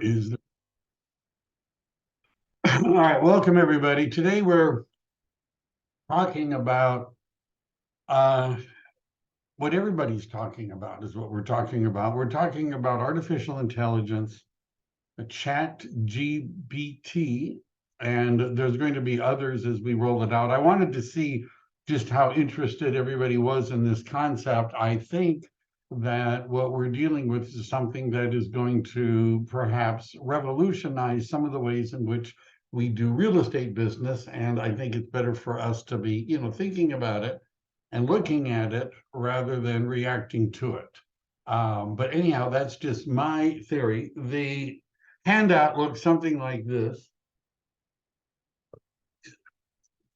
is the... All right, welcome everybody. Today we're talking about what everybody's talking about is what we're talking about. We're talking about artificial intelligence, a chat GPT, and there's going to be others as we roll it out. I wanted to see just how interested everybody was in this concept. I think that what we're dealing with is something that is going to perhaps revolutionize some of the ways in which we do real estate business. And I think it's better for us to be, thinking about it and looking at it rather than reacting to it. But anyhow, that's just my theory. The handout looks something like this.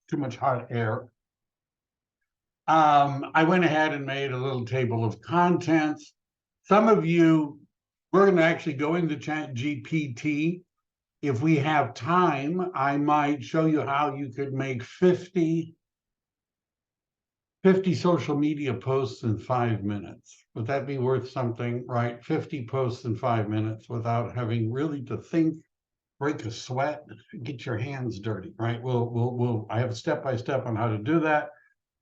Too much hot air. I went ahead and made a little table of contents. Some of you, we're going to actually go into Chat GPT. If we have time, I might show you how you could make 50 social media posts in 5 minutes. Would that be worth something, right? 50 posts in 5 minutes without having really to think, break a sweat, get your hands dirty, right? I have a step-by-step on how to do that.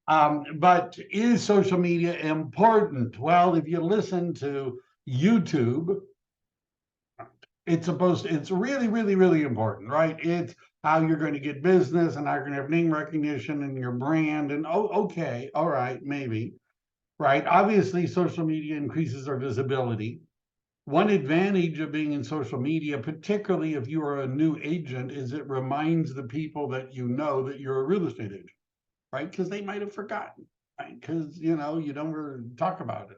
But is social media important? Well, if you listen to YouTube, it's really, really, really important, right? It's how you're going to get business and how you're going to have name recognition and your brand. And okay, all right, maybe, right? Obviously, social media increases our visibility. One advantage of being in social media, particularly if you are a new agent, is it reminds the people that you know that you're a real estate agent, right? Because they might have forgotten, right? Because, you don't really talk about it,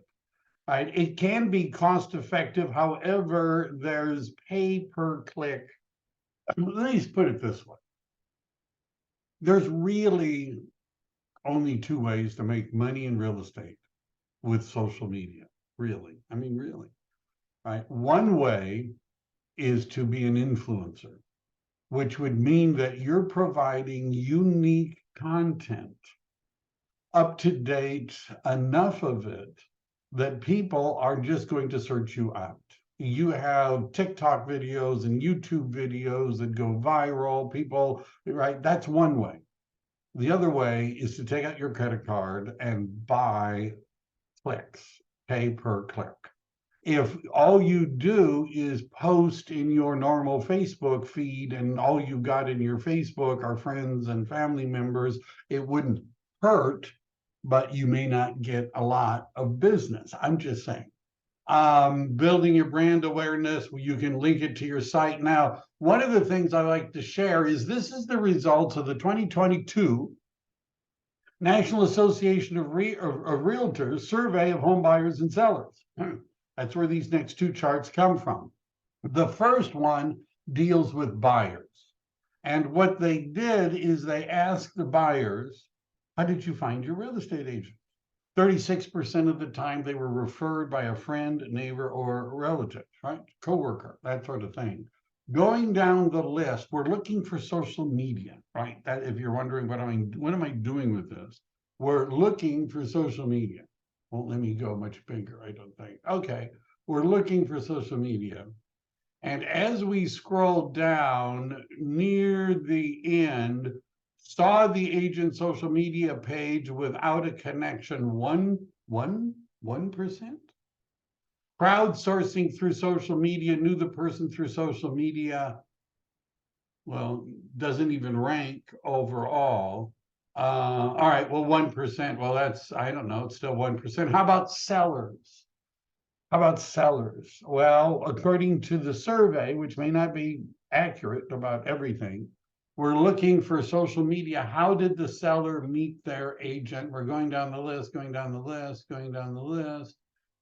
right? It can be cost effective. However, there's pay per click. Let me put it this way. There's really only two ways to make money in real estate with social media, really. I mean, really, right? One way is to be an influencer, which would mean that you're providing unique content, up to date, enough of it that people are just going to search you out. You have TikTok videos and YouTube videos that go viral, people, right? That's one way. The other way is to take out your credit card and buy clicks, pay per click. If all you do is post in your normal Facebook feed and all you've got in your Facebook are friends and family members, it wouldn't hurt, but you may not get a lot of business. I'm just saying. Building your brand awareness, you can link it to your site. Now, one of the things I like to share is this is the results of the 2022 National Association of Realtors survey of home buyers and sellers. That's where these next two charts come from. The first one deals with buyers. And what they did is they asked the buyers, how did you find your real estate agent? 36% of the time they were referred by a friend, neighbor, or relative, right? Coworker, that sort of thing. Going down the list, we're looking for social media, right? That if you're wondering what am I doing with this? We're looking for social media. Won't let me go much bigger, I don't think. Okay, we're looking for social media. And as we scroll down near the end, saw the agent social media page without a connection, 1%. Crowdsourcing through social media, knew the person through social media, well, doesn't even rank overall. All right, well, 1%. Well, that's, I don't know, it's still 1%. How about sellers? Well, according to the survey, which may not be accurate about everything, we're looking for social media. How did the seller meet their agent? We're going down the list,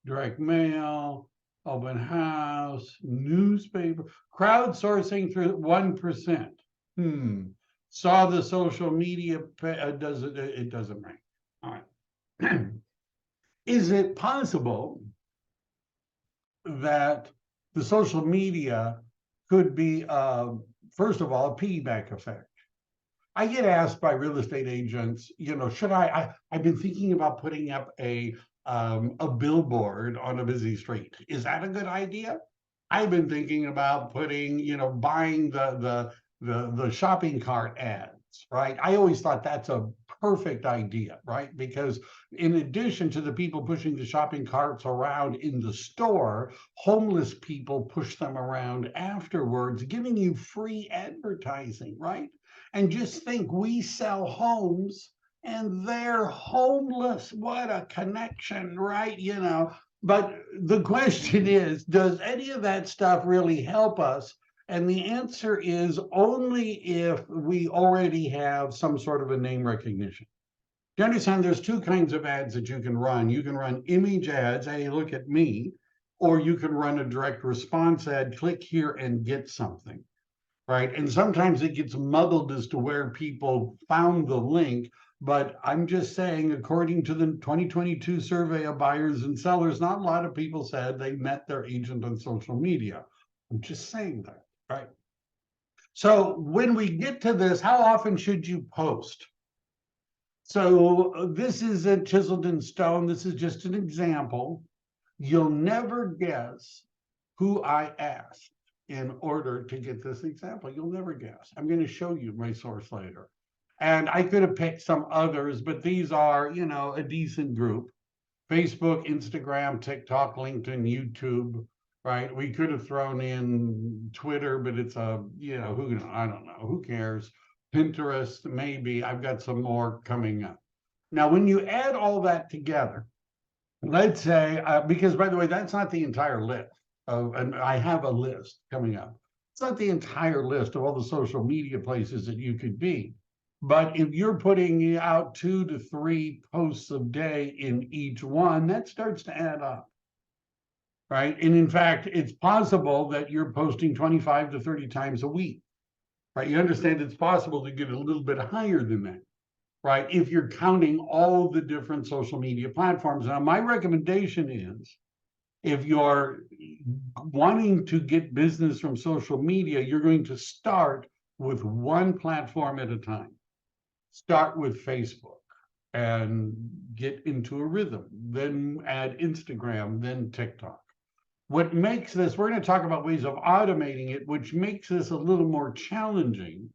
direct mail, open house, newspaper, crowdsourcing through 1%. Saw the social media, it doesn't rank. All right. Is it possible that the social media could be, first of all, a piggyback effect? I get asked by real estate agents, should I've been thinking about putting up a billboard on a busy street. Is that a good idea? I've been thinking about putting, buying the shopping cart ads, right? I always thought that's a perfect idea, right? Because in addition to the people pushing the shopping carts around in the store, homeless people push them around afterwards, giving you free advertising, right? And just think, we sell homes and they're homeless. What a connection, right? But the question is, does any of that stuff really help us? And the answer is only if we already have some sort of a name recognition. Do you understand? There's two kinds of ads that you can run. You can run image ads, hey, look at me, or you can run a direct response ad, click here and get something, right? And sometimes it gets muddled as to where people found the link. But I'm just saying, according to the 2022 survey of buyers and sellers, not a lot of people said they met their agent on social media. I'm just saying that, right? So when we get to this, how often should you post? So this isn't chiseled in stone. This is just an example. You'll never guess who I asked in order to get this example. You'll never guess. I'm going to show you my source later. And I could have picked some others, but these are, a decent group. Facebook, Instagram, TikTok, LinkedIn, YouTube, right? We could have thrown in Twitter, but it's I don't know, who cares? Pinterest, maybe. I've got some more coming up. Now, when you add all that together, let's say, because by the way, that's not the entire list. And I have a list coming up. It's not the entire list of all the social media places that you could be. But if you're putting out 2 to 3 posts a day in each one, that starts to add up, right? And in fact, it's possible that you're posting 25 to 30 times a week, right? You understand it's possible to get a little bit higher than that, right? If you're counting all the different social media platforms. Now, my recommendation is, if you're wanting to get business from social media, you're going to start with one platform at a time. Start with Facebook and get into a rhythm, then add Instagram, then TikTok. What makes this, we're going to talk about ways of automating it, which makes this a little more challenging,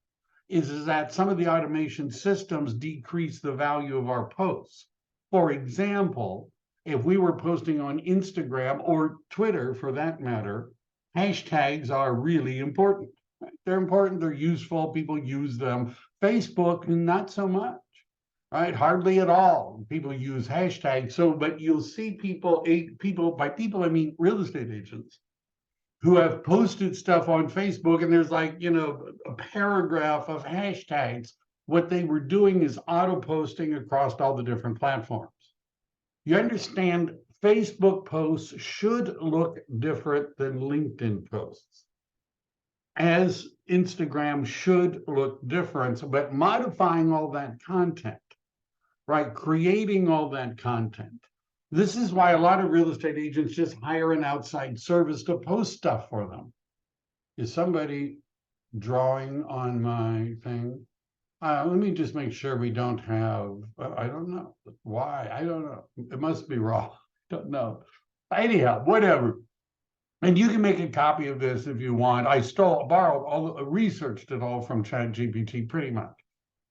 is that some of the automation systems decrease the value of our posts. For example, if we were posting on Instagram or Twitter for that matter, hashtags are really important. They're important, they're useful, people use them. Facebook, not so much, right? Hardly at all. People use hashtags. So, but you'll see people, by people, I mean real estate agents, who have posted stuff on Facebook, and there's like, a paragraph of hashtags. What they were doing is auto posting across all the different platforms. You understand, Facebook posts should look different than LinkedIn posts, as Instagram should look different, but modifying all that content, right? Creating all that content. This is why a lot of real estate agents just hire an outside service to post stuff for them. Is somebody drawing on my thing? Let me just make sure we don't have, I don't know why. I don't know. It must be raw. Don't know. Anyhow, whatever. And you can make a copy of this if you want. I borrowed researched it all from ChatGPT pretty much.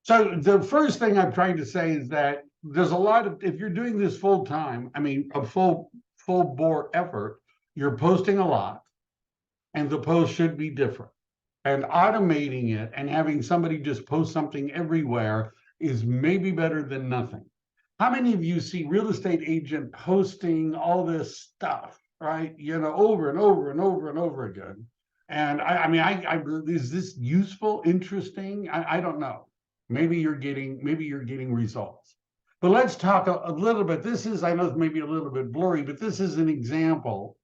So the first thing I'm trying to say is that there's a lot of, if you're doing this full time, I mean, a full bore effort, you're posting a lot, and the post should be different. And automating it and having somebody just post something everywhere is maybe better than nothing. How many of you see real estate agent posting all this stuff, right? Over and over and over and over again. And I mean, is this useful, interesting? I don't know. Maybe you're getting results. But let's talk a little bit. This is, I know it's maybe a little bit blurry, but this is an example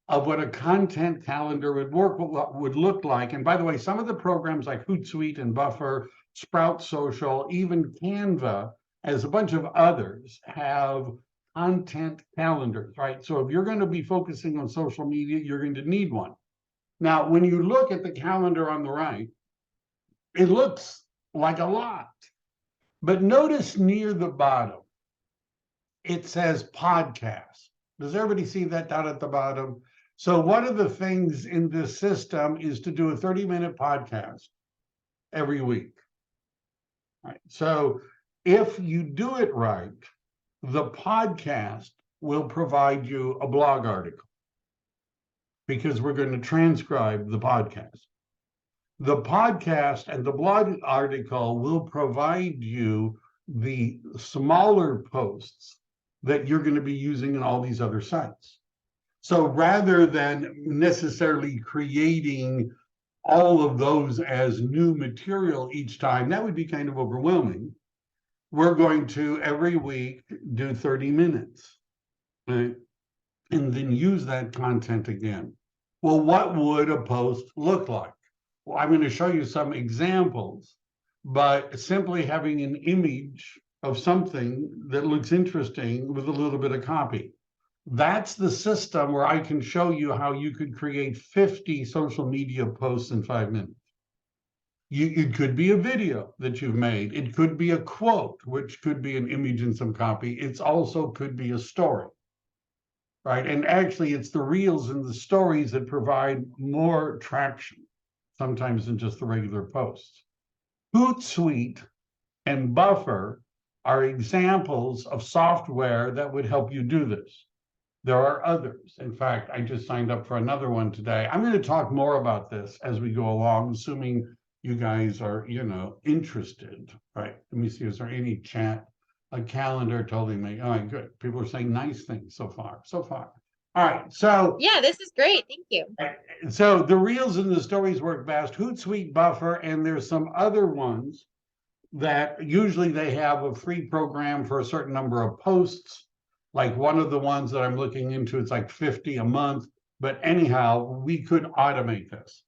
of what a content calendar would look like. And by the way, some of the programs like Hootsuite and Buffer, Sprout Social, even Canva, as a bunch of others, have content calendars, right? So if you're going to be focusing on social media, you're going to need one. Now, when you look at the calendar on the right, it looks like a lot. But notice near the bottom, it says podcast. Does everybody see that down at the bottom? So one of the things in this system is to do a 30-minute podcast every week. Right. So if you do it right, the podcast will provide you a blog article because we're going to transcribe the podcast. The podcast and the blog article will provide you the smaller posts that you're going to be using in all these other sites. So rather than necessarily creating all of those as new material each time, that would be kind of overwhelming. We're going to every week do 30 minutes, right? And then use that content again. Well, what would a post look like? Well, I'm going to show you some examples, but simply having an image of something that looks interesting with a little bit of copy. That's the system where I can show you how you could create 50 social media posts in 5 minutes. It could be a video that you've made. It could be a quote, which could be an image and some copy. It's also could be a story, right? And actually, it's the reels and the stories that provide more traction sometimes than just the regular posts. Hootsuite and Buffer are examples of software that would help you do this. There are others. In fact, I just signed up for another one today. I'm going to talk more about this as we go along, assuming you guys are, interested. Right. Let me see. Is there any chat? A calendar telling me, all right, good. People are saying nice things so far. All right. So yeah, this is great. Thank you. So the reels and the stories work best. Hootsuite, Buffer, and there's some other ones that usually they have a free program for a certain number of posts. Like one of the ones that I'm looking into, it's like 50 a month. But anyhow, we could automate this.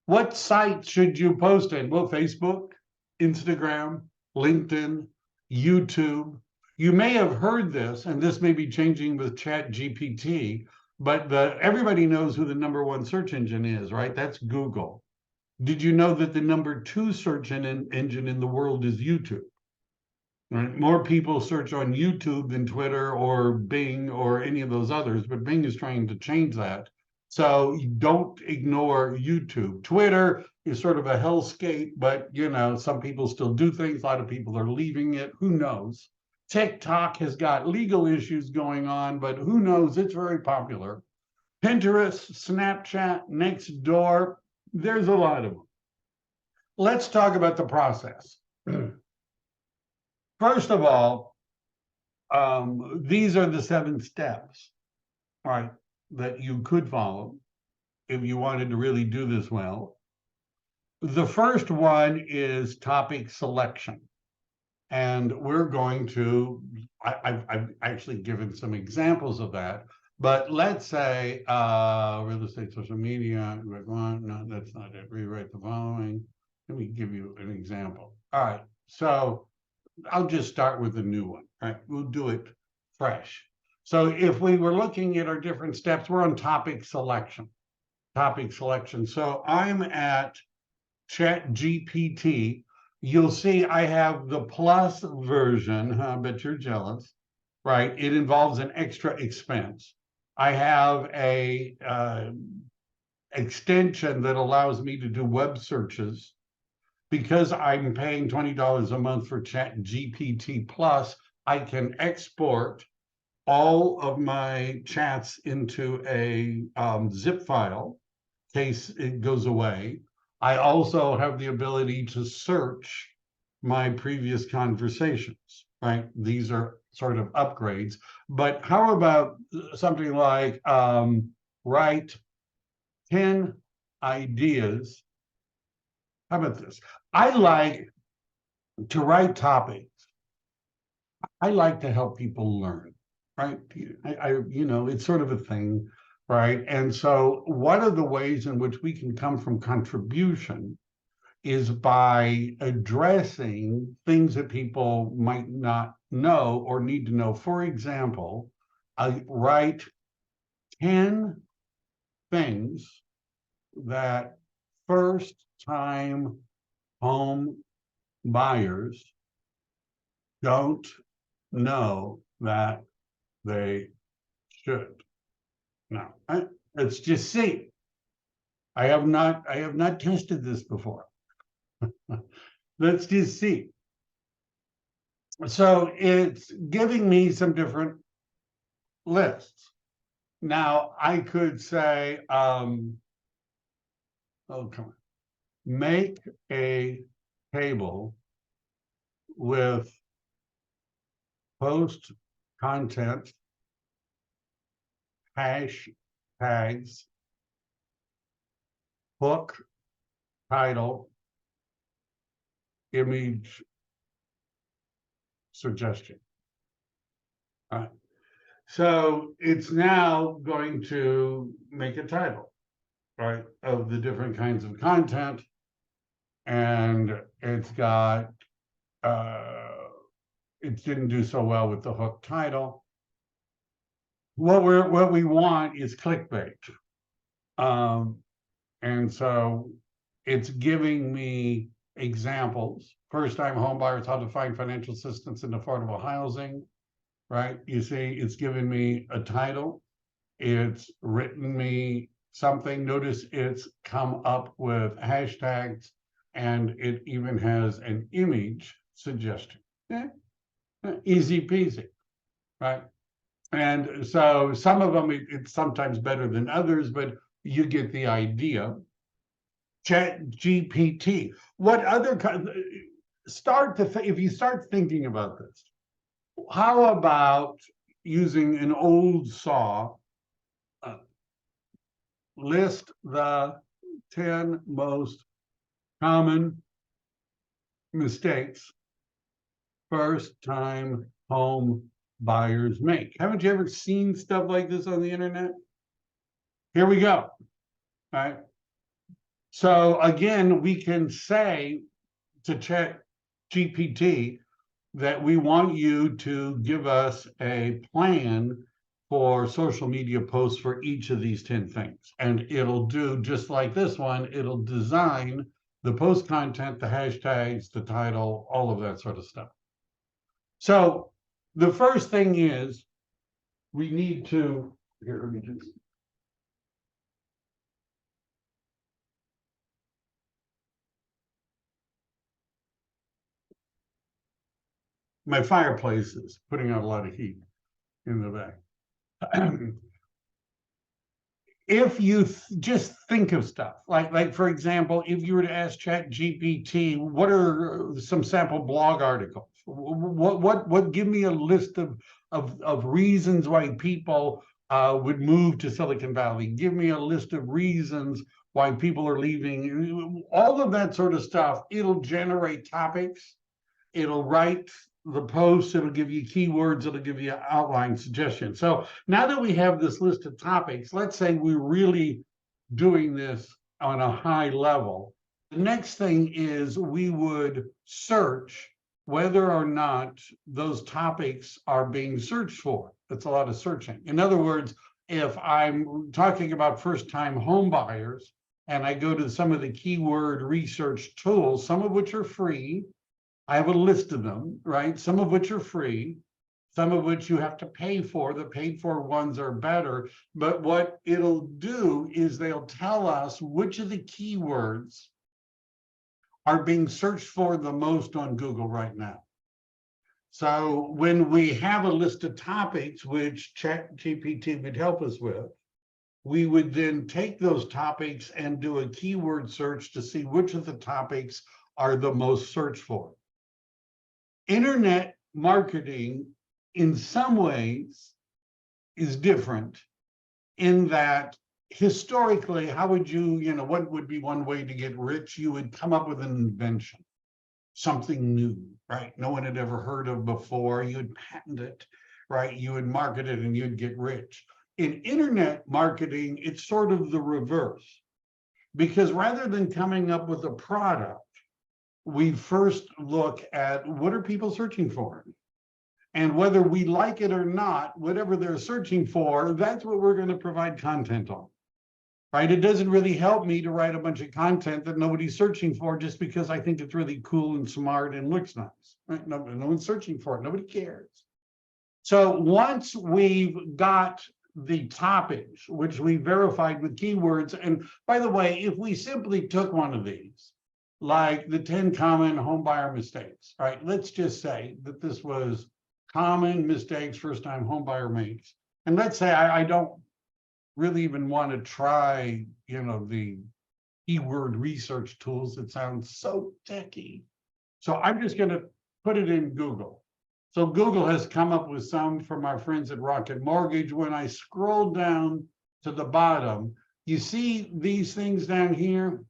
What site should you post in? Well, Facebook, Instagram, LinkedIn, YouTube. You may have heard this, and this may be changing with Chat GPT, but everybody knows who the number one search engine is, right? That's Google. Did you know that the number two search engine in the world is YouTube? Right? More people search on YouTube than Twitter or Bing or any of those others, but Bing is trying to change that. So you don't ignore YouTube. Twitter is sort of a hellscape, but some people still do things. A lot of people are leaving it. Who knows? TikTok has got legal issues going on, but who knows? It's very popular. Pinterest, Snapchat, Nextdoor, there's a lot of them. Let's talk about the process. First of all, these are the 7 steps, right, that you could follow if you wanted to really do this well. The first one is topic selection. And we're going to, I've actually given some examples of that, but let's say real estate, social media, no, that's not it. Rewrite the following. Let me give you an example. All right, so I'll just start with the new one, right? We'll do it fresh. So if we were looking at our different steps, we're on topic selection. So I'm at Chat GPT. You'll see I have the plus version. I bet you're jealous, right? It involves an extra expense. I have a extension that allows me to do web searches. Because I'm paying $20 a month for Chat GPT Plus, I can export all of my chats into a zip file in case it goes away. I also have the ability to search my previous conversations, right? These are sort of upgrades. But how about something like write 10 ideas? How about this? I like to write topics. I like to help people learn, right? It's sort of a thing, right? And so one of the ways in which we can come from contribution is by addressing things that people might not know or need to know. For example, I write 10 things that first time home buyers don't know that they should. Now, Let's just see. I have not tested this before. Let's just see. So it's giving me some different lists. Now I could say, oh, come on, make a table with post content hashtags, book title, image suggestion. All right. So it's now going to make a title, right, of the different kinds of content. And it's got, it didn't do so well with the hook title. What we want is clickbait. And so it's giving me examples. First-time homebuyers, how to find financial assistance in affordable housing, right? You see, it's given me a title. It's written me something. Notice it's come up with hashtags, and it even has an image suggestion. Yeah. Easy peasy, right? And so some of them, it's sometimes better than others, but you get the idea. Chat GPT. What other if you start thinking about this, how about using an old saw, list the 10 most common mistakes first-time home buyers make? Haven't you ever seen stuff like this on the internet? Here we go. All right. So again, we can say to Chat GPT that we want you to give us a plan for social media posts for each of these 10 things. And it'll do just like this one, it'll design the post content, the hashtags, the title, all of that sort of stuff. So the first thing is we need to, here, let me just, my fireplace is putting out a lot of heat in the back. If you just think of stuff like for example, if you were to ask Chat GPT, what are some sample blog articles? What give me a list of reasons why people would move to Silicon Valley. Give me a list of reasons why people are leaving. All of that sort of stuff. It'll generate topics. It'll write the posts, it'll give you keywords, it'll give you outline suggestions. So now that we have this list of topics, let's say we're really doing this on a high level. The next thing is we would search whether or not those topics are being searched for. That's a lot of searching. In other words, if I'm talking about first-time home buyers and I go to some of the keyword research tools, some of which are free, I have a list of them, right? Some of which are free, some of which you have to pay for. The paid for ones are better. But what it'll do is they'll tell us which of the keywords are being searched for the most on Google right now. So when we have a list of topics, which ChatGPT would help us with, we would then take those topics and do a keyword search to see which of the topics are the most searched for. Internet marketing, in some ways, is different in that historically, how would you, what would be one way to get rich? You would come up with an invention, something new, right? No one had ever heard of before. You'd patent it, right? You would market it and you'd get rich. In internet marketing, it's sort of the reverse, because rather than coming up with a product, we first look at what are people searching for, and whether we like it or not, whatever they're searching for, that's what we're going to provide content on, right? It doesn't really help me to write a bunch of content that nobody's searching for just because I think it's really cool and smart and looks nice, right? No one's searching for it. Nobody cares. So once we've got the topics, which we verified with keywords. And by the way, if we simply took one of these, like the 10 common homebuyer mistakes, right? Let's just say that this was common mistakes first-time homebuyer makes. And let's say I don't really even want to try, the keyword research tools that sound so techy. So I'm just going to put it in Google. So Google has come up with some from our friends at Rocket Mortgage. When I scroll down to the bottom, you see these things down here.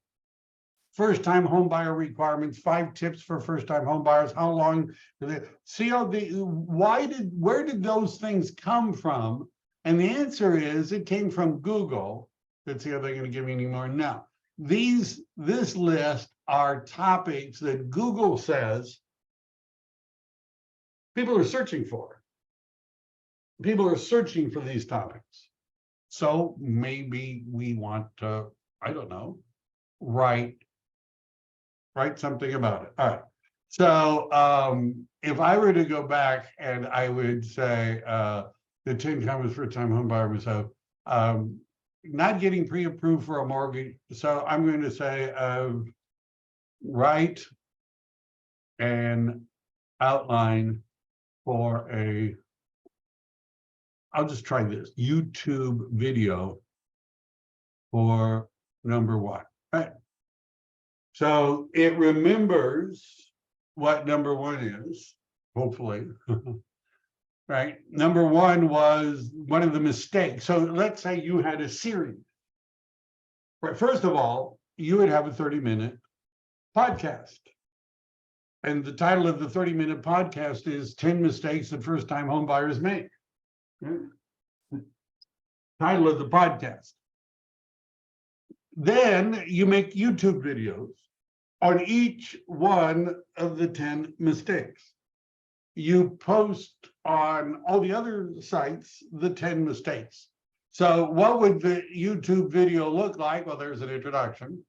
First-time home buyer requirements, 5 tips for first-time home buyers. How long do they see where did those things come from? And the answer is it came from Google. Let's see, are they going to give me any more? No. This list are topics that Google says people are searching for. People are searching for these topics. So maybe we want to, I don't know, write something about it. All right. So if I were to go back and I would say the 10 comments for a time home buyer was not getting pre-approved for a mortgage. So I'm going to say write an outline for I'll just try this YouTube video for number 1. Right. So it remembers what number 1 is, hopefully. Right. Number 1 was one of the mistakes. So let's say you had a series. Right. First of all, you would have a 30-minute podcast. And the title of the 30-minute podcast is 10 Mistakes That First-Time Home Buyers Make. Right? Title of the podcast. Then you make YouTube videos on each one of the 10 mistakes. You post on all the other sites the 10 mistakes. So what would the YouTube video look like? Well, there's an introduction.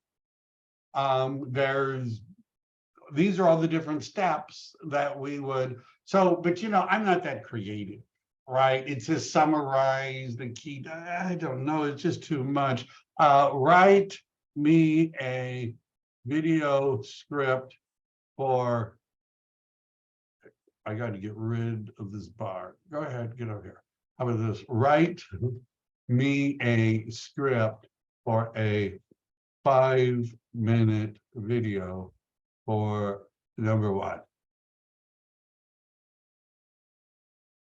These are all the different steps that we would. So, but I'm not that creative, right? It says summarize the key. I don't know. It's just too much. Write me a video script for, I got to get rid of this bar. Go ahead, get over here. How about this? Write me a script for a 5-minute video for number 1.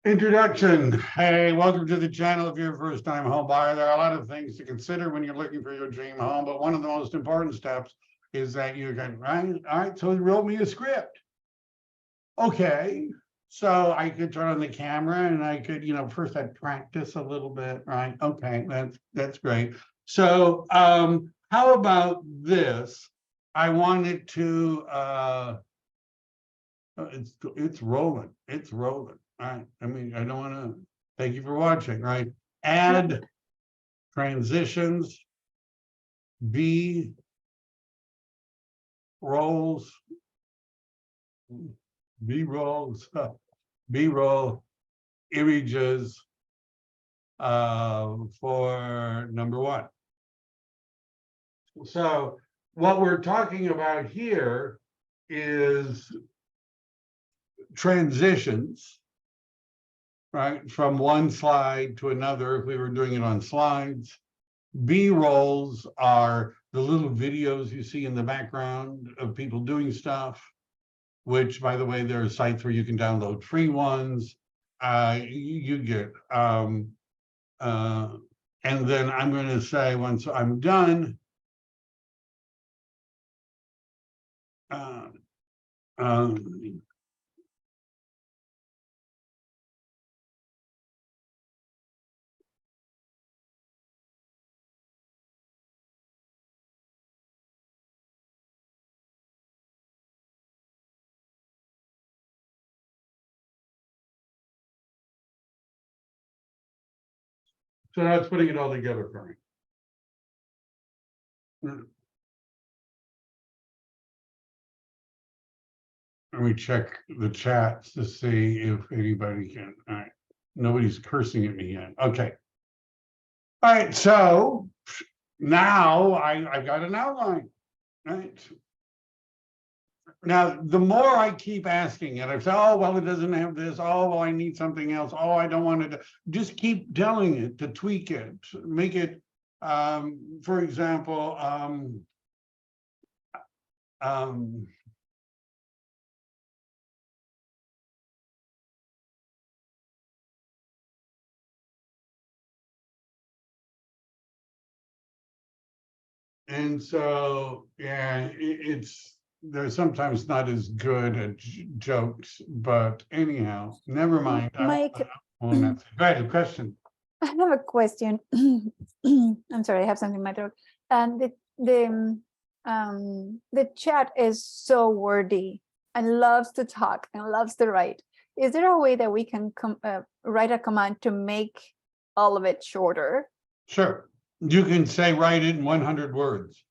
Introduction. Hey, welcome to the channel. If you're a first-time home buyer, there are a lot of things to consider when you're looking for your dream home, but one of the most important steps is that you can, right? All right, so he wrote me a script. Okay, so I could turn on the camera and I could, first I'd practice a little bit, right? Okay, that's great. So how about this? I wanted to, it's rolling. It's rolling. All right. I mean, I don't want to, thank you for watching, right? Add transitions, B-rolls, B-roll images for number 1. So what we're talking about here is transitions, right, from one slide to another if we were doing it on slides. B-rolls are the little videos you see in the background of people doing stuff, which, by the way, there are sites where you can download free ones. You get, and then I'm going to say, once I'm done, so that's putting it all together for me. Let me check the chats to see if anybody can. All right. Nobody's cursing at me yet. Okay. All right, so now I got an outline, right? Now, the more I keep asking it, I say, oh, well, it doesn't have this. Oh, well, I need something else. Oh, I don't want to. Just keep telling it to tweak it, make it, for example, um, and so, yeah, it's, they're sometimes not as good at jokes, but anyhow, never mind. Mike, Go ahead, question. I have a question. I'm sorry, I have something in my throat. And the chat is so wordy and loves to talk and loves to write. Is there a way that we can write a command to make all of it shorter? Sure. You can say write it in 100 words.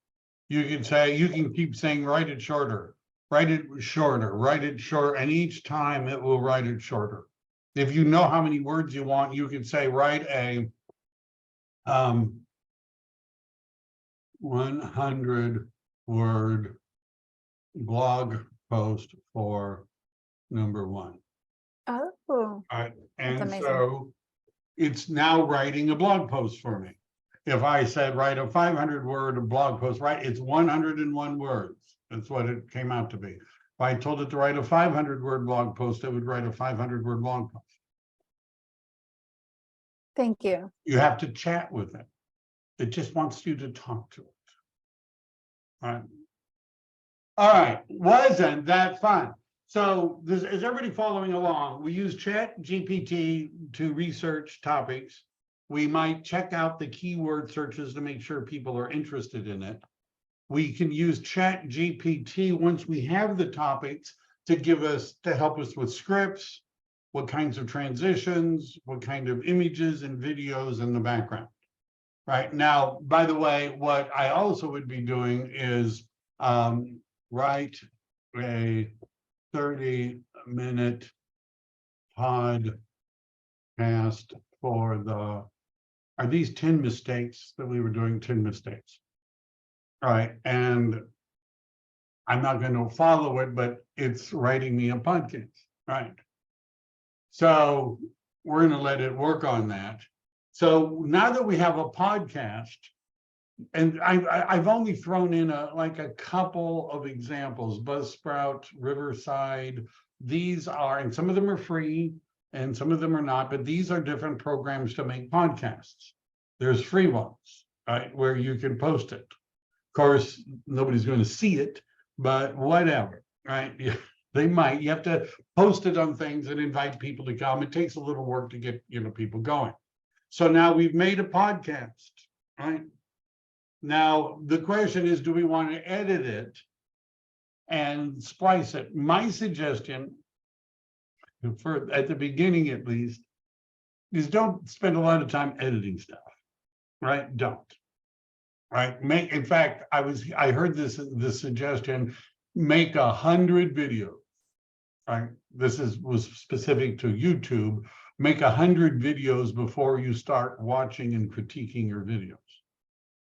You can say, you can keep saying write it shorter, write it shorter, write it short, and each time it will write it shorter. If you know how many words you want, you can say write a 100-word blog post for number one. Oh, All right. that's And amazing. so it's now writing a blog post for me. If I said write a 500-word blog post, right, it's 101 words. That's what it came out to be. If I told it to write a 500-word blog post, it would write a 500-word blog post. Thank you. You have to chat with it. It just wants you to talk to it. All right. Wasn't that fun? So is everybody following along? We use Chat GPT to research topics. We might check out the keyword searches to make sure people are interested in it. We can use Chat GPT once we have the topics to help us with scripts, what kinds of transitions, what kind of images and videos in the background. Right now, by the way, what I also would be doing is write a 30-minute podcast for are these 10 mistakes that we were doing? 10 mistakes. All right. And I'm not going to follow it, but it's writing me a podcast. Right. So we're going to let it work on that. So now that we have a podcast, and I've only thrown in a couple of examples, Buzzsprout, Riverside. These are, and some of them are free and some of them are not, but these are different programs to make podcasts. There's free ones, right, where you can post it. Of course, nobody's going to see it, but whatever, right? They might. You have to post it on things and invite people to come. It takes a little work to get people going. So now we've made a podcast, right? Now, the question is, do we want to edit it and splice it? My suggestion, at the beginning at least, is don't spend a lot of time editing stuff, right? Don't, right? In fact, I heard this suggestion, make 100 videos, right? This was specific to YouTube. Make 100 videos before you start watching and critiquing your videos.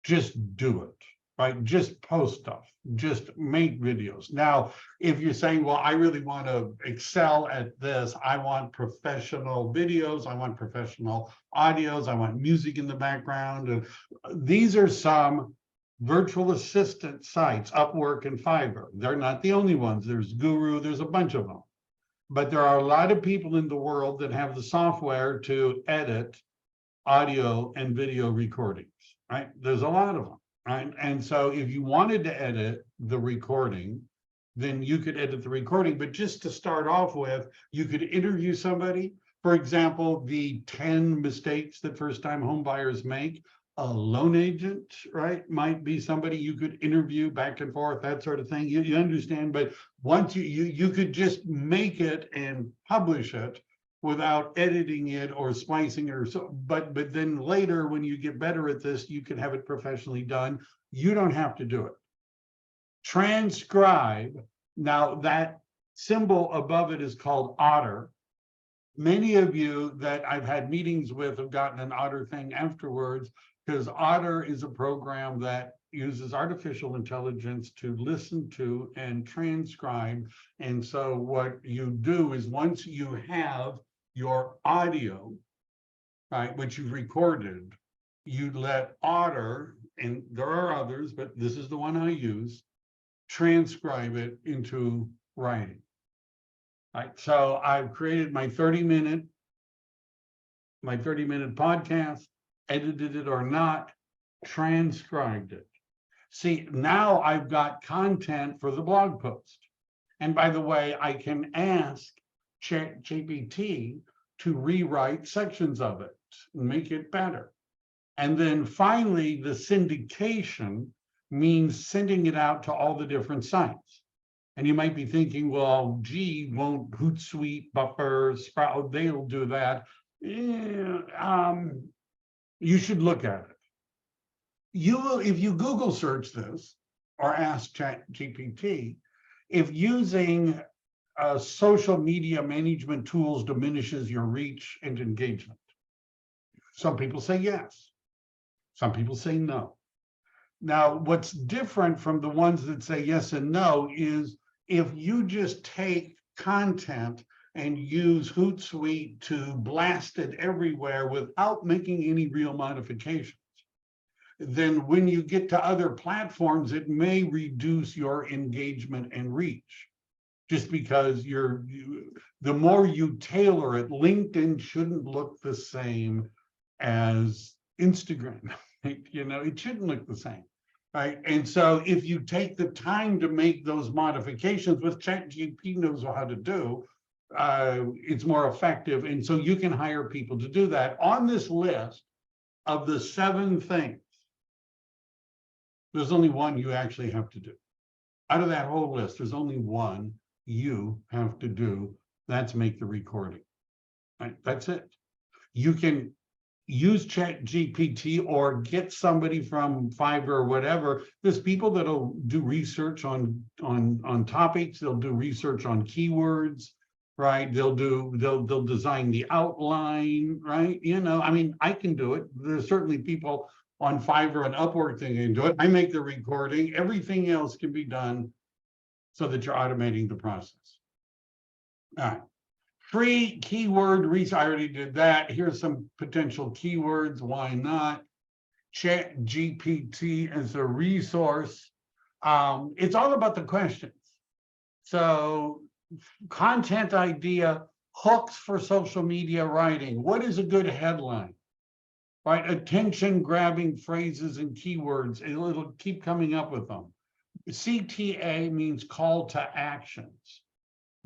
Just do it, right? Just post stuff, just make videos. Now, if you're saying, well, I really want to excel at this, I want professional videos, I want professional audios, I want music in the background. And these are some virtual assistant sites, Upwork and Fiverr. They're not the only ones. There's Guru, there's a bunch of them. But there are a lot of people in the world that have the software to edit audio and video recordings, right? There's a lot of them, right? And so if you wanted to edit the recording, then you could edit the recording. But just to start off with, you could interview somebody. For example, the 10 mistakes that first-time home buyers make. A loan agent, right, might be somebody you could interview back and forth, that sort of thing. You understand, but once you could just make it and publish it without editing it or splicing it or so, but then later when you get better at this, you can have it professionally done. You don't have to do it. Transcribe, now that symbol above it is called Otter. Many of you that I've had meetings with have gotten an Otter thing afterwards. because Otter is a program that uses artificial intelligence to listen to and transcribe. And so what you do is once you have your audio, right, which you've recorded, you let Otter, and there are others, but this is the one I use, transcribe it into writing. Right, so I've created my 30-minute podcast, edited it or not, transcribed it. See, now I've got content for the blog post. And by the way, I can ask ChatGPT to rewrite sections of it, make it better. And then finally, the syndication means sending it out to all the different sites. And you might be thinking, well, gee, won't Hootsuite, Buffer, Sprout, they'll do that. Yeah, you should look at it. You will, if you Google search this or ask ChatGPT, if using social media management tools diminishes your reach and engagement. Some people say yes. Some people say no. Now, what's different from the ones that say yes and no is if you just take content and use Hootsuite to blast it everywhere without making any real modifications, then when you get to other platforms, it may reduce your engagement and reach. Just because the more you tailor it, LinkedIn shouldn't look the same as Instagram. It shouldn't look the same, right? And so if you take the time to make those modifications, which ChatGPT knows how to do, it's more effective. And so you can hire people to do that. On this list of the 7 things, there's only one you actually have to do. Out of that whole list, there's only one you have to do. That's make the recording. Right? That's it. You can use ChatGPT or get somebody from Fiverr or whatever. There's people that'll do research on topics. They'll do research on keywords, right? They'll design the outline, right? I mean, I can do it. There's certainly people on Fiverr and Upwork that can do it. I make the recording. Everything else can be done so that you're automating the process. All right. Free keyword research. I already did that. Here's some potential keywords. Why not? ChatGPT as a resource. It's all about the questions. So content idea, hooks for social media writing. What is a good headline? Right? Attention grabbing phrases and keywords. It'll keep coming up with them. CTA means call to actions.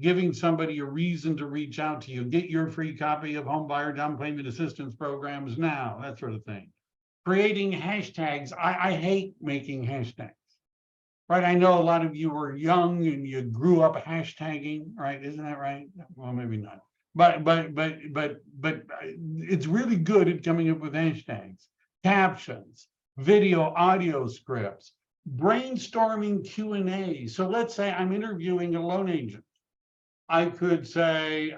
Giving somebody a reason to reach out to you. Get your free copy of home buyer down payment assistance programs now, that sort of thing. Creating hashtags. I hate making hashtags, right? I know a lot of you were young and you grew up hashtagging, right? Isn't that right? Well, maybe not. But it's really good at coming up with hashtags, captions, video, audio scripts, brainstorming Q&A. So let's say I'm interviewing a loan agent. I could say,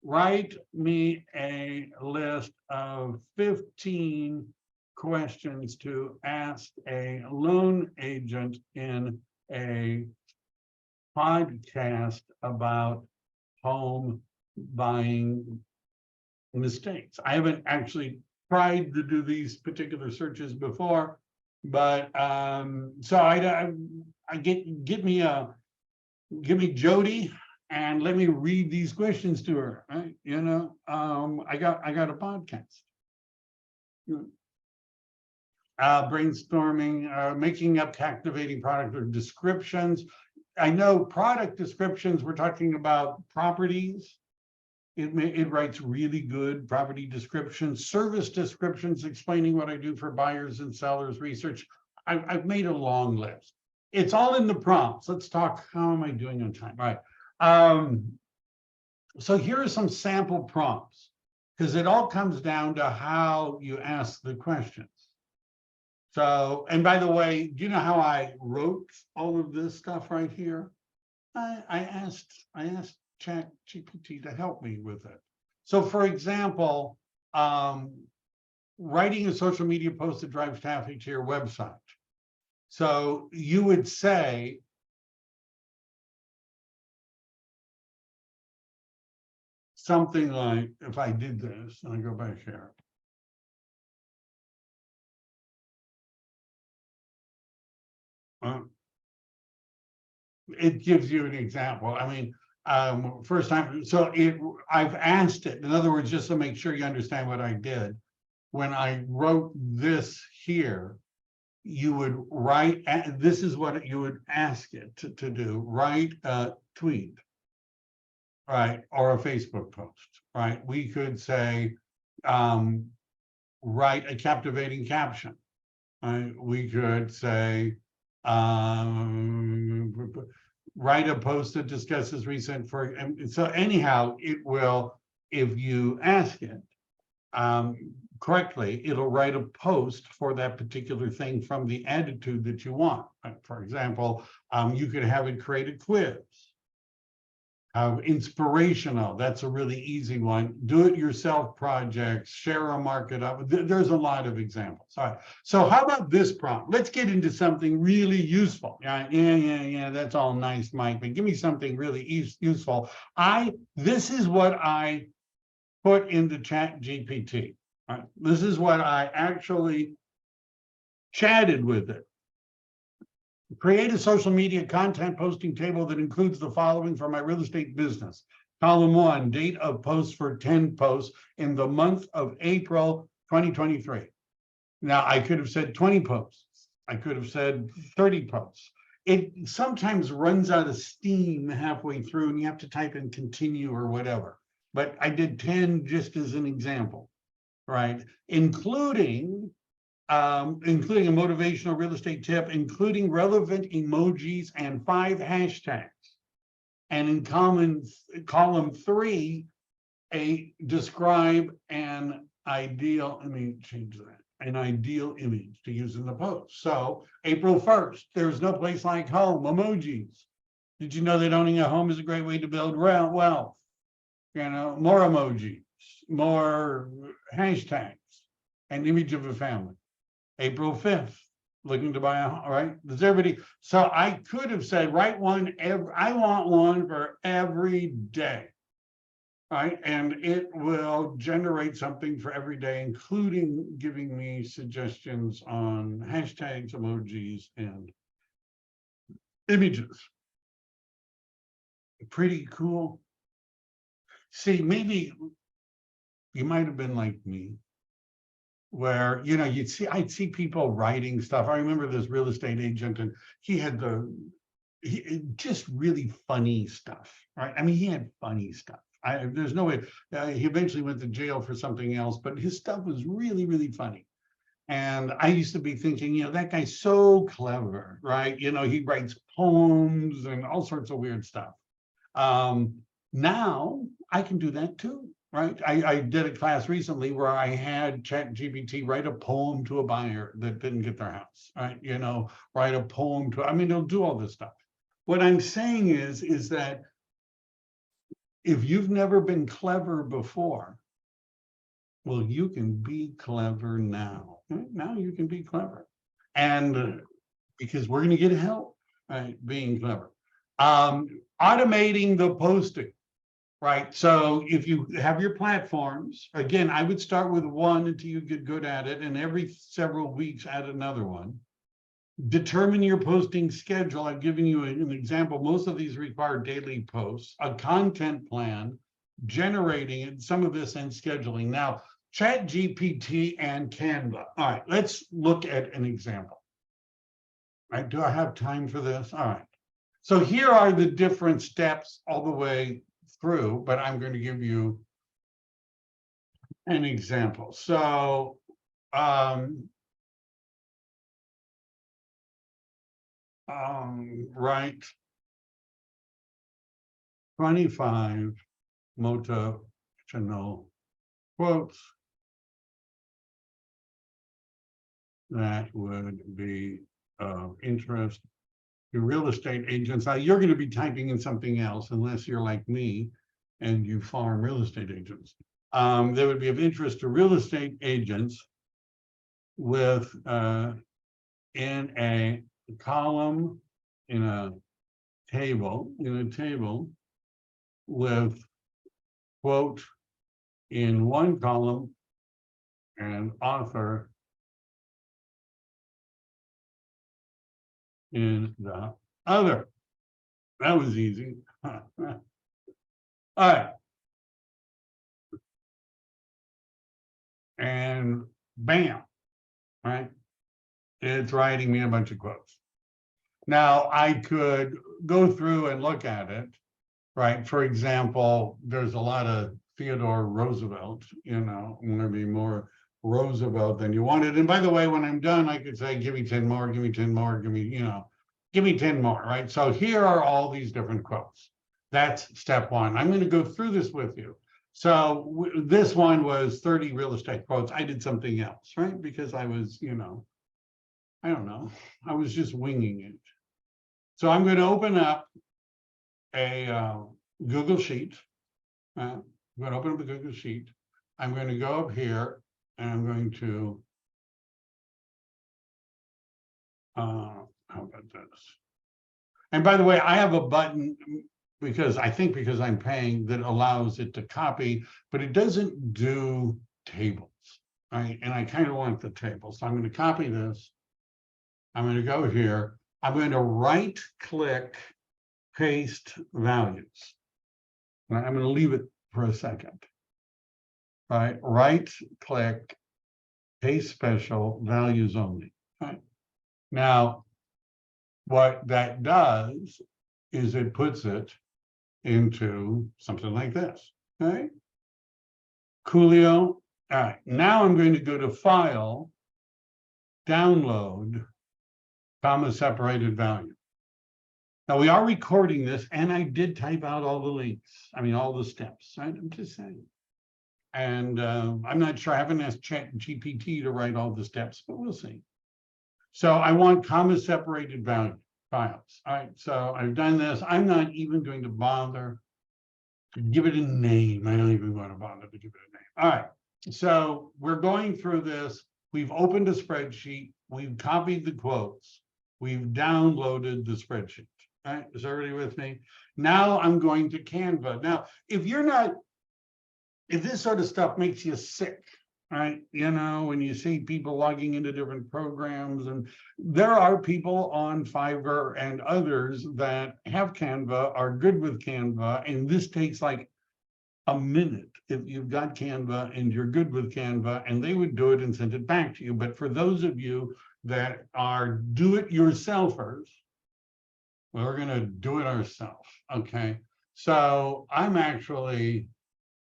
write me a list of 15 questions to ask a loan agent in a podcast about home buying mistakes. I haven't actually tried to do these particular searches before, but so I give me Jody and let me read these questions to her. Right? I got a podcast. Brainstorming, making up captivating product descriptions. I know product descriptions, we're talking about properties. It writes really good property descriptions, service descriptions, explaining what I do for buyers and sellers research. I've made a long list. It's all in the prompts. Let's talk, how am I doing on time? All right. So here are some sample prompts, because it all comes down to how you ask the questions. So, and by the way, do you know how I wrote all of this stuff right here? I asked ChatGPT to help me with it. So for example, writing a social media post that drives traffic to your website. So you would say, something like, if I did this, and I go back here. It gives you an example. I mean, first time, so I've asked it, in other words, just to make sure you understand what I did. When I wrote this here, you would write, this is what you would ask it to do, write a tweet, right, or a Facebook post, right? We could say, write a captivating caption, right? We could say, write a post that discusses recent so anyhow, it will, if you ask it correctly, it'll write a post for that particular thing from the attitude that you want. For example, you could have it create a quiz. Inspirational, that's a really easy one. Do-it-yourself projects, share or mark it up. There's a lot of examples. All right. So how about this prompt? Let's get into something really useful. Yeah, that's all nice, Mike, but give me something really useful. This is what I put into ChatGPT. Right? This is what I actually chatted with it. Create a social media content posting table that includes the following for my real estate business. Column 1, date of post for 10 posts in the month of April 2023. Now, I could have said 20 posts. I could have said 30 posts. It sometimes runs out of steam halfway through and you have to type in continue or whatever. But I did 10 just as an example, right? Including a motivational real estate tip, including relevant emojis and 5 hashtags. And in column 3, describe an ideal, let me change that, an ideal image to use in the post. So April 1st, there's no place like home, emojis. Did you know that owning a home is a great way to build wealth? You know, more emojis, more hashtags, an image of a family. April 5th, looking to buy a home, right? Does everybody? So I could have said, write one, I want one for every day, right? And it will generate something for every day, including giving me suggestions on hashtags, emojis, and images. Pretty cool. See, maybe you might have been like me, where, you know, I'd see people writing stuff. I remember this real estate agent, and he had just really funny stuff, right? I mean, he had funny stuff. There's no way, he eventually went to jail for something else, but his stuff was really, really funny. And I used to be thinking, you know, that guy's so clever, right? You know, he writes poems and all sorts of weird stuff. Now I can do that too. Right. I did a class recently where I had ChatGPT write a poem to a buyer that didn't get their house. Right. You know, write a poem to, I mean, it'll do all this stuff. What I'm saying is that if you've never been clever before, well, you can be clever now. Right? Now you can be clever. And because we're going to get help, right, being clever. Automating the posting. Right. So if you have your platforms, again, I would start with one until you get good at it, and every several weeks add another one. Determine your posting schedule. I've given you an example. Most of these require daily posts, a content plan, generating it, some of this, and scheduling. Now, ChatGPT and Canva. All right, let's look at an example. All right, do I have time for this? All right. So here are the different steps all the way through, but I'm going to give you an example. So write 25 motivational quotes that would be of interest to real estate agents. Now, you're going to be typing in something else unless you're like me and you farm real estate agents. That would be of interest to real estate agents with in a column, in a table, with quote in one column and author in the other. That was easy. All right. And bam, right? It's writing me a bunch of quotes. Now I could go through and look at it, right? For example, there's a lot of Theodore Roosevelt, maybe more Roosevelt than you wanted. And by the way, when I'm done, I could say, give me 10 more, give me 10 more, give me 10 more, right? So here are all these different quotes. That's step one. I'm going to go through this with you. So this one was 30 real estate quotes. I did something else, right? Because I was, I don't know, I was just winging it. So I'm going to open up a Google Sheet. I'm going to open up a Google Sheet. I'm going to go up here and I'm going to, how about this? And by the way, I have a button because I'm paying that allows it to copy, but it doesn't do tables, right? And I kind of want the table. So I'm going to copy this. I'm going to go here. I'm going to right click, paste values. I'm going to leave it for a second. Right, right click, paste special, values only. Right. Now, what that does is it puts it into something like this. Right. Coolio. All right. Now I'm going to go to File, Download, comma separated value. Now we are recording this, and I did type out all the links. I mean, all the steps. Right? I'm just saying. And I'm not sure, I haven't asked ChatGPT to write all the steps, but we'll see. So I want comma separated value files. All right, so I've done this. I'm not even going to bother to give it a name. I don't even want to bother to give it a name. All right, so we're going through this. We've opened a spreadsheet. We've copied the quotes. We've downloaded the spreadsheet. All right, is everybody with me? Now I'm going to Canva. Now, if this sort of stuff makes you sick, right? When you see people logging into different programs, and there are people on Fiverr and others that have Canva, are good with Canva, and this takes like a minute if you've got Canva and you're good with Canva, and they would do it and send it back to you. But for those of you that are do-it-yourselfers, we're going to do it ourselves, okay? So I'm actually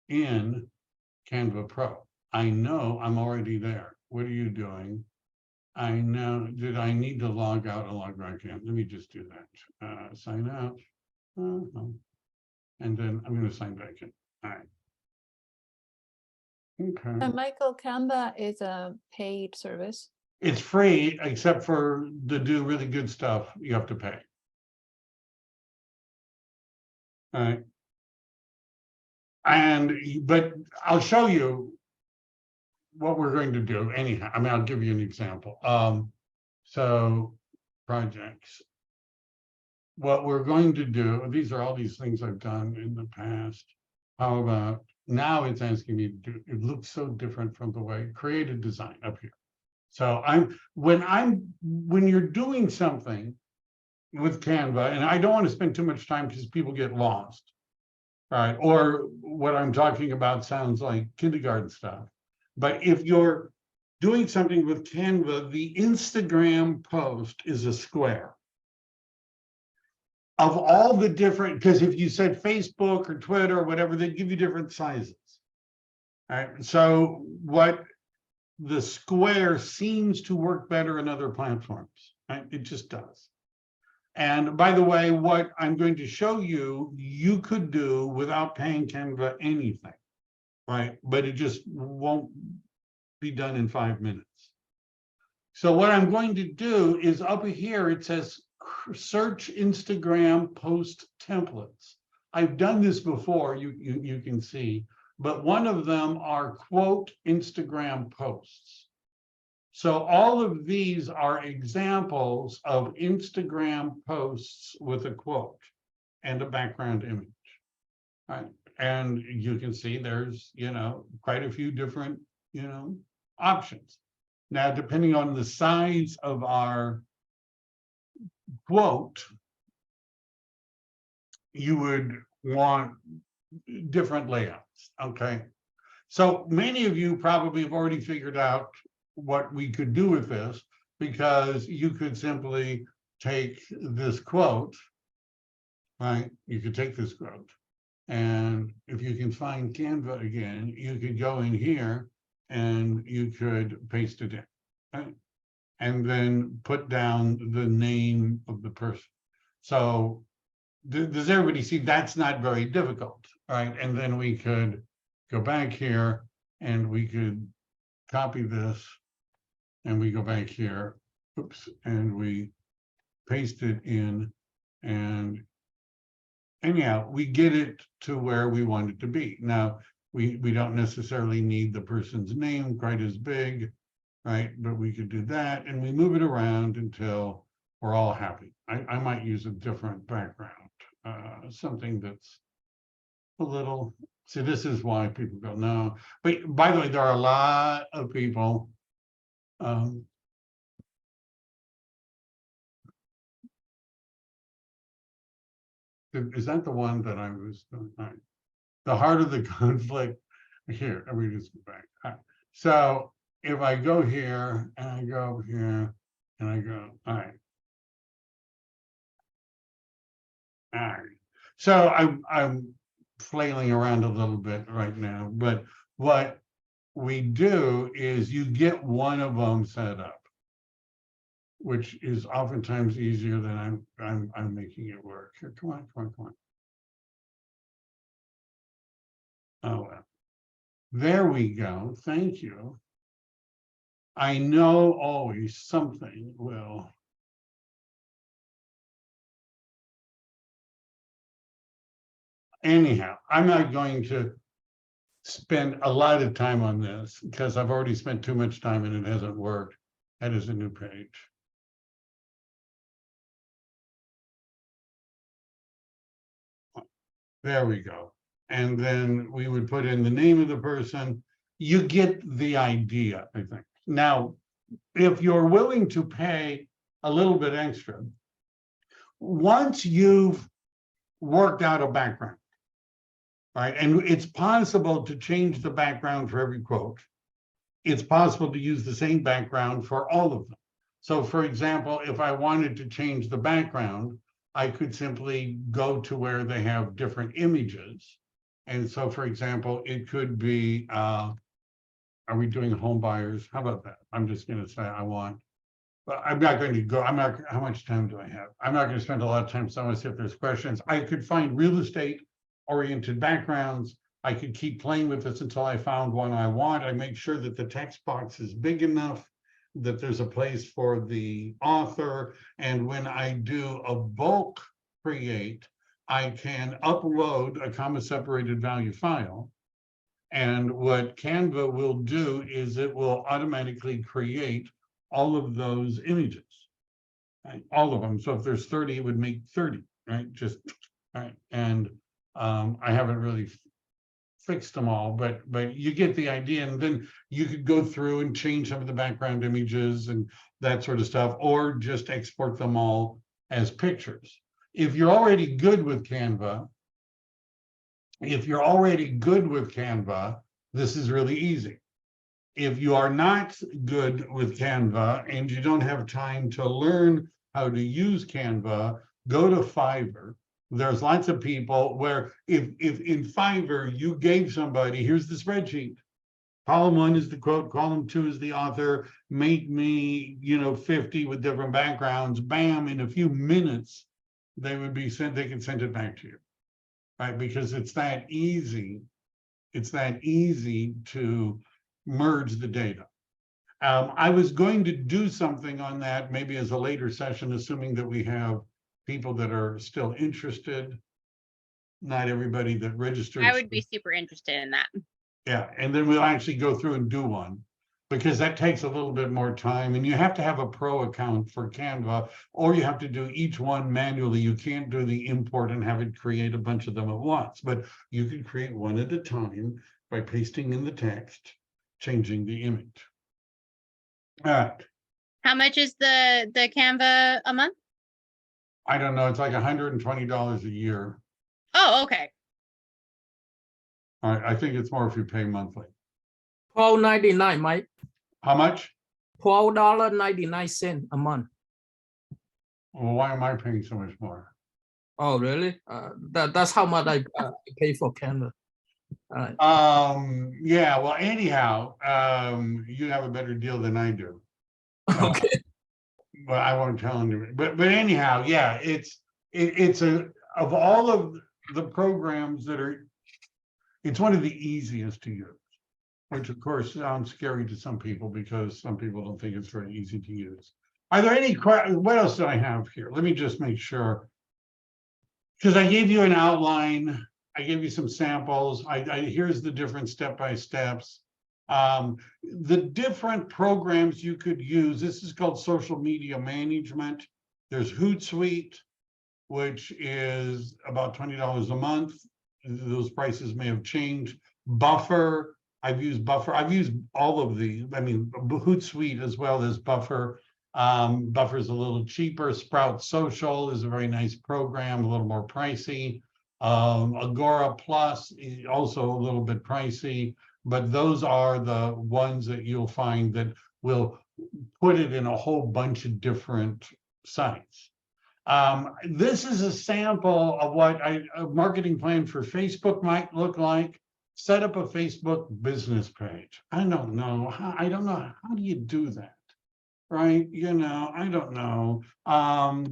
in Canva Pro. I know I'm already there. What are you doing? I know, did I need to log out and log back in? Let me just do that. Sign out. And then I'm going to sign back in. All right. Okay. Michael, Canva is a paid service. It's free, except for to do really good stuff, you have to pay. All right. But I'll show you what we're going to do anyhow. I mean, I'll give you an example. So projects. What we're going to do, these are all these things I've done in the past. How about now it's asking me to do, it looks so different from the way, create a design up here. So when you're doing something with Canva, and I don't want to spend too much time because people get lost. Right, or what I'm talking about sounds like kindergarten stuff. But if you're doing something with Canva, the Instagram post is a square. Of all the different, because if you said Facebook or Twitter or whatever, they'd give you different sizes. All right, so what the square seems to work better in other platforms, right? It just does. And by the way, what I'm going to show you, you could do without paying Canva anything, right? But it just won't be done in 5 minutes. So what I'm going to do is up here, it says search Instagram post templates. I've done this before, you can see, but one of them are quote Instagram posts. So all of these are examples of Instagram posts with a quote and a background image. Right. And you can see there's, quite a few different, options. Now, depending on the size of our quote, you would want different layouts. Okay. So many of you probably have already figured out what we could do with this, because you could simply take this quote, right? You could take this quote, and if you can find Canva again, you could go in here and you could paste it in, right? And then put down the name of the person. So does everybody see that's not very difficult, right? And then we could go back here and we could copy this, and we go back here, oops, and we paste it in, and anyhow, we get it to where we want it to be. Now, we don't necessarily need the person's name quite as big, right? But we could do that, and we move it around until we're all happy. I might use a different background, something that's a little, see, this is why people go, no. But by the way, there are a lot of people, is that the one that I was, the heart of the conflict? Here, let me just go back. So if I go here and I go over here and I go, all right. So I'm flailing around a little bit right now, but what we do is you get one of them set up, which is oftentimes easier than I'm making it work. Here, come on. Oh well. There we go. Thank you. I know always something will. Anyhow, I'm not going to spend a lot of time on this because I've already spent too much time and it hasn't worked. That is a new page. There we go. And then we would put in the name of the person. You get the idea, I think. Now, if you're willing to pay a little bit extra, once you've worked out a background, right? And it's possible to change the background for every quote. It's possible to use the same background for all of them. So for example, if I wanted to change the background, I could simply go to where they have different images. And so for example, it could be, are we doing home buyers? How about that? I'm just going to say I want, but I'm not going to go, how much time do I have? I'm not going to spend a lot of time, so I want to see if there's questions. I could find real estate oriented backgrounds. I could keep playing with this until I found one I want. I make sure that the text box is big enough, that there's a place for the author. And when I do a bulk create, I can upload a comma separated value file. And what Canva will do is it will automatically create all of those images, right? All of them. So if there's 30, it would make 30, right? Just, right. And I haven't really fixed them all, but you get the idea. And then you could go through and change some of the background images and that sort of stuff, or just export them all as pictures. If you're already good with Canva, this is really easy. If you are not good with Canva and you don't have time to learn how to use Canva, go to Fiverr. There's lots of people where if in Fiverr you gave somebody, here's the spreadsheet. Column 1 is the quote, column 2 is the author, make me, 50 with different backgrounds, bam, in a few minutes, they would be sent, they can send it back to you, right? Because it's that easy. It's that easy to merge the data. I was going to do something on that maybe as a later session, assuming that we have people that are still interested. Not everybody that registered. I would be super interested in that. Yeah, and then we'll actually go through and do one. because that takes a little bit more time, and you have to have a pro account for Canva, or you have to do each one manually. You can't do the import and have it create a bunch of them at once, but you can create one at a time by pasting in the text, changing the image. All right. How much is the Canva a month? I don't know. It's like $120 a year. Oh, okay. I think it's more if you pay monthly. $12.99, Mike. How much? $12.99 a month. Well, why am I paying so much more? Oh, really? That's how much I pay for Canva. Yeah, well, anyhow, you have a better deal than I do. Okay. But I won't tell you. But anyhow, yeah, it's of all of the programs that are, it's one of the easiest to use, which of course sounds scary to some people because some people don't think it's very easy to use. Are there any questions? What else do I have here? Let me just make sure. Because I gave you an outline, I gave you some samples. Here's the different step-by-steps. The different programs you could use. This is called social media management. There's Hootsuite, which is about $20 a month. Those prices may have changed. Buffer, I've used Buffer. I've used all of these. I mean, Hootsuite as well as Buffer. Buffer is a little cheaper. Sprout Social is a very nice program, a little more pricey. Agora Plus is also a little bit pricey, but those are the ones that you'll find that will put it in a whole bunch of different sites. This is a sample of what a marketing plan for Facebook might look like. Set up a Facebook business page. I don't know. How do you do that? Right? You know, I don't know.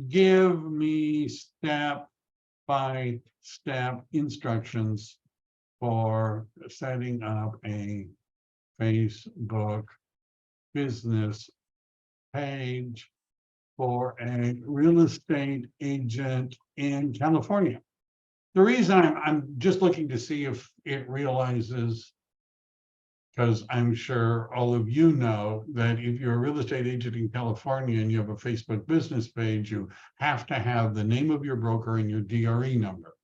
Give me step-by-step instructions for setting up a Facebook business page for a real estate agent in California. The reason I'm just looking to see if it realizes, because I'm sure all of you know that if you're a real estate agent in California and you have a Facebook business page, you have to have the name of your broker and your DRE number,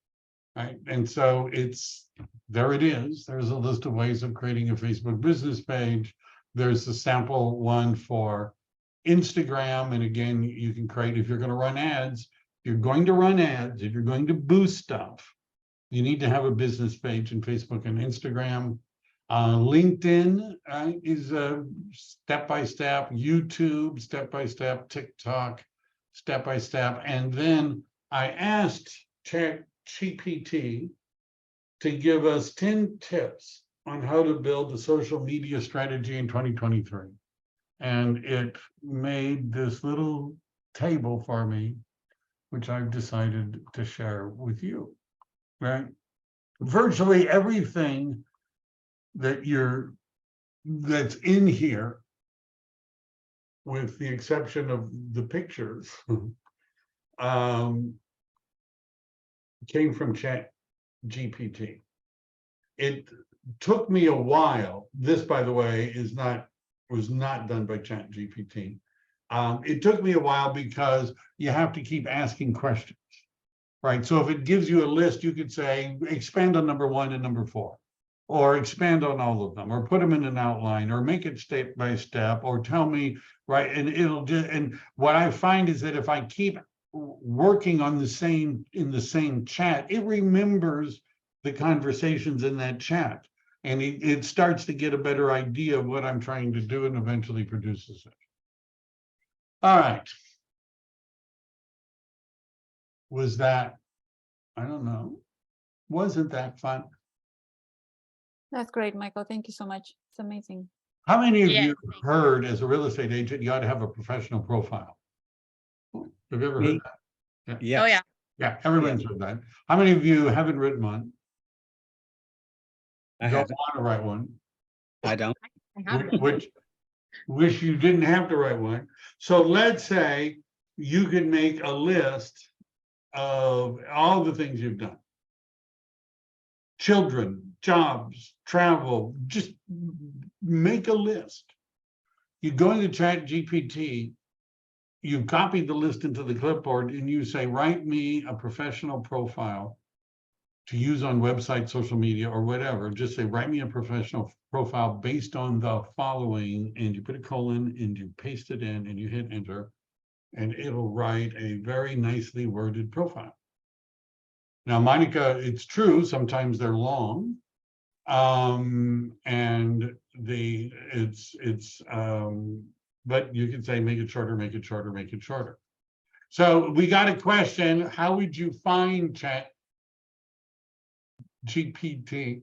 right? And so there it is. There's a list of ways of creating a Facebook business page. There's the sample one for Instagram. And again, you can create, if you're going to run ads, if you're going to boost stuff, you need to have a business page in Facebook and Instagram. LinkedIn is a step-by-step, YouTube, step-by-step, TikTok, step-by-step. And then I asked ChatGPT to give us 10 tips on how to build a social media strategy in 2023. And it made this little table for me, which I've decided to share with you, right? Virtually everything that's in here, with the exception of the pictures, came from ChatGPT. It took me a while. This, by the way, was not done by ChatGPT. It took me a while because you have to keep asking questions, right? So if it gives you a list, you could say, expand on number 1 and number 4, or expand on all of them, or put them in an outline, or make it step by step, or tell me, right? And it'll just, and what I find is that if I keep working on in the same chat, it remembers the conversations in that chat. And it starts to get a better idea of what I'm trying to do and eventually produces it. All right. Was that, I don't know, wasn't that fun? That's great, Michael. Thank you so much. It's amazing. How many of Yeah, you heard as a real estate agent, you ought to have a professional profile? Have you ever heard that? Oh, yeah. Yeah, everyone's heard that. How many of you haven't written one? I Don't haven't. want to write one? I don't. I have one. Which wish you didn't have to write one. So let's say you could make a list of all the things you've done. Children, jobs, travel, just make a list. You go into Chat GPT, you copy the list into the clipboard and you say, write me a professional profile to use on website, social media, or whatever. Just say, write me a professional profile based on the following, and you put a colon and you paste it in and you hit enter, and it'll write a very nicely worded profile. Now, Monica, it's true, sometimes they're long. And but you can say, make it shorter, make it shorter, make it shorter. So we got a question, how would you find Chat GPT?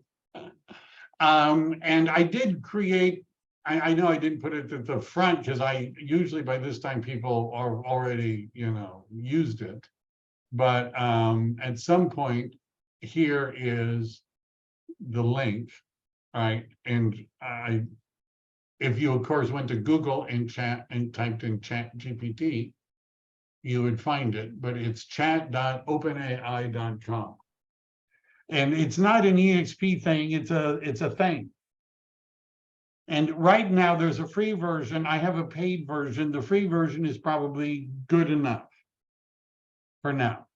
And I did create, I know I didn't put it at the front because I usually by this time people are already, used it. But at some point here is the link, right? And if you of course went to Google and typed in Chat GPT, you would find it, but it's chat.openai.com. And it's not an EXP thing, it's a thing. And right now there's a free version. I have a paid version. The free version is probably good enough for now.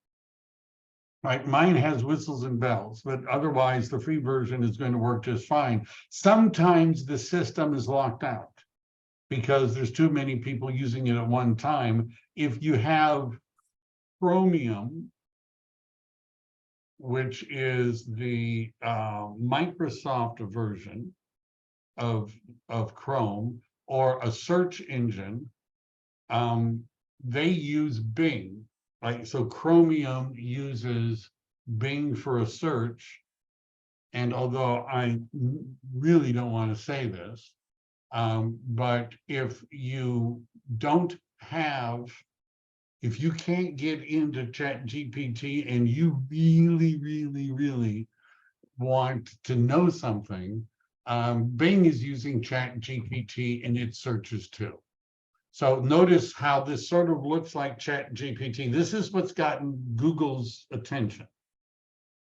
Right, mine has whistles and bells, but otherwise the free version is going to work just fine. Sometimes the system is locked out because there's too many people using it at one time. If you have Chromium, which is the Microsoft version of Chrome, or a search engine, they use Bing. Like, so Chromium uses Bing for a search. And although I really don't want to say this, but if you can't get into Chat GPT and you really want to know something, Bing is using Chat GPT in its searches too. So notice how this sort of looks like Chat GPT. This is what's gotten Google's attention,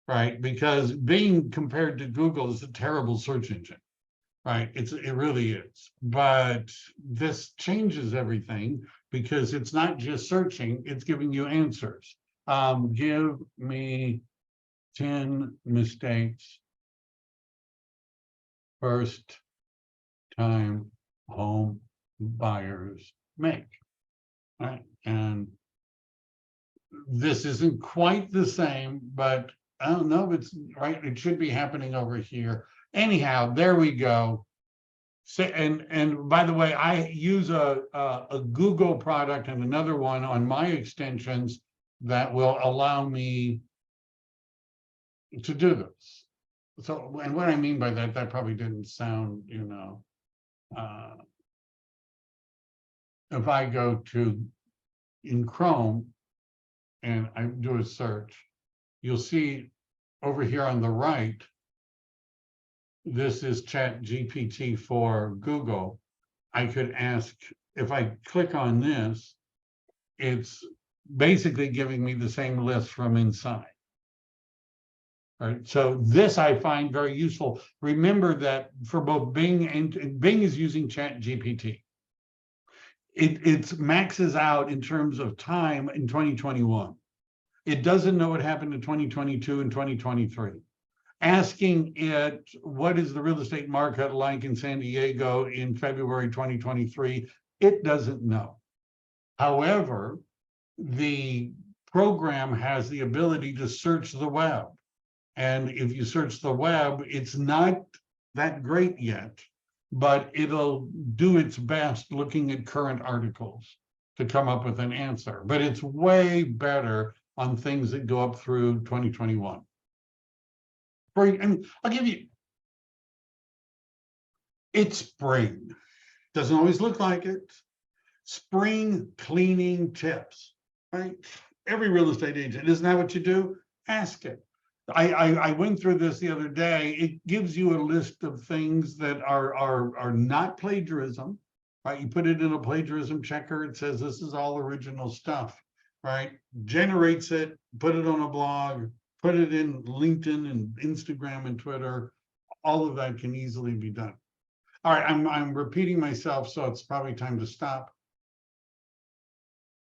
right? Because Bing compared to Google is a terrible search engine, right? It really is. But this changes everything because it's not just searching, it's giving you answers. Give me 10 mistakes first time home buyers make, right? And this isn't quite the same, but I don't know if it's right. It should be happening over here. Anyhow, there we go. So, and by the way, I use a Google product and another one on my extensions that will allow me to do this. So, and what I mean by that, that probably didn't sound, if I go in Chrome and I do a search, you'll see over here on the right, this is Chat GPT for Google. I could ask, if I click on this, it's basically giving me the same list from inside. All right, so this I find very useful. Remember that for both Bing and Bing is using Chat GPT. It maxes out in terms of time in 2021. It doesn't know what happened in 2022 and 2023. Asking it, what is the real estate market like in San Diego in February 2023? It doesn't know. However, the program has the ability to search the web. And if you search the web, it's not that great yet, but it'll do its best looking at current articles to come up with an answer. But it's way better on things that go up through 2021. And I'll give you, it's spring. Doesn't always look like it. Spring cleaning tips, right? Every real estate agent, isn't that what you do? Ask it. I went through this the other day. It gives you a list of things that are not plagiarism, right? You put it in a plagiarism checker. It says this is all original stuff, right? Generates it, put it on a blog, put it in LinkedIn and Instagram and Twitter. All of that can easily be done. All right, I'm repeating myself, so it's probably time to stop.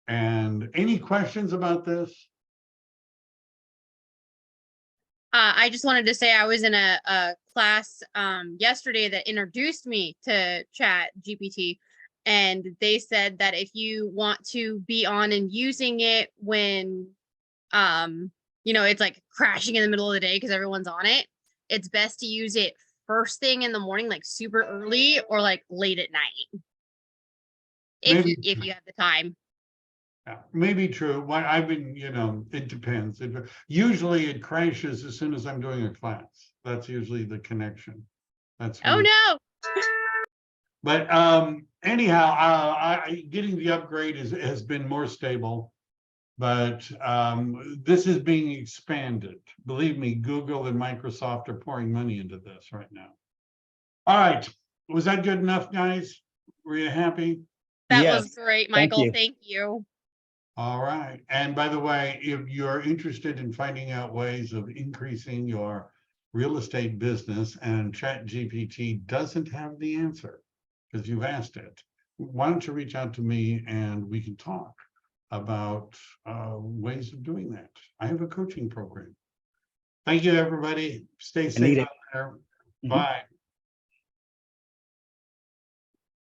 And any questions about this? I just wanted to say I was in a class yesterday that introduced me to Chat GPT, and they said that if you want to be on and using it when it's like crashing in the middle of the day because everyone's on it, it's best to use it first thing in the morning, like super early, or like late at night. If you have the time. Yeah, maybe true. What I've been, it depends. Usually it crashes as soon as I'm doing a class. That's usually the connection. That's Oh when no. But anyhow, getting the upgrade has been more stable. But this is being expanded. Believe me, Google and Microsoft are pouring money into this right now. All right. Was that good enough, guys? Were you happy? That Yes, was great, thank Michael. you. Thank you. All right. And by the way, if you're interested in finding out ways of increasing your real estate business and ChatGPT doesn't have the answer because you've asked it, why don't you reach out to me and we can talk about ways of doing that. I have a coaching program. Thank you, everybody. Stay safe need it. out there. Mhm. Bye.